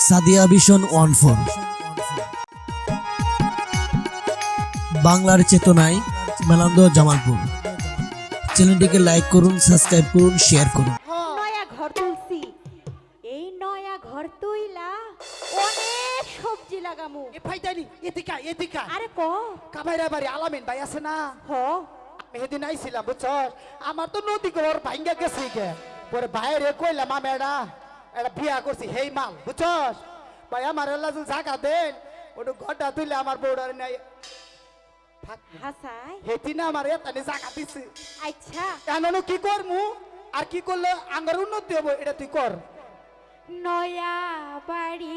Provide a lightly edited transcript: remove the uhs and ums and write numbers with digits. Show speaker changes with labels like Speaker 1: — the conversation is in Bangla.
Speaker 1: সাদিয়া ভিশন 14 বাংলার চেতনায় মেলান্দ জামালপুর। চ্যানেলটিকে লাইক করুন, সাবস্ক্রাইব করুন, শেয়ার করুন।
Speaker 2: নয়া ঘর তুলছি, এই নয়া ঘর তুইলা অনেক সবজি লাগামু।
Speaker 3: এ ভাইদানি এদিকা এদিকা
Speaker 2: আরে ক
Speaker 3: কামাইরা বাড়ি আলামিন ভাই আছে না?
Speaker 2: হ
Speaker 3: মেহেদিন আইছিলাম বুঝছস, আমার তো নদী ঘর ভাঙ্গা গেছে গে। পরে বাইরে কইলাম আমি এটা বিয়া করছি হেই মাল বুঝছস ভাই, আমার এলা যে জায়গা দেন ওটা ঘরটা তুইলে আমার বউডার নাই
Speaker 2: হাসাই।
Speaker 3: হেতি না আমার এতানি জায়গা দিছে।
Speaker 2: আচ্ছা
Speaker 3: কেন কি করমু আর কি করলে আঙ্গার উন্নতি হবো এটা তুই কর।
Speaker 2: নয়া বাড়ি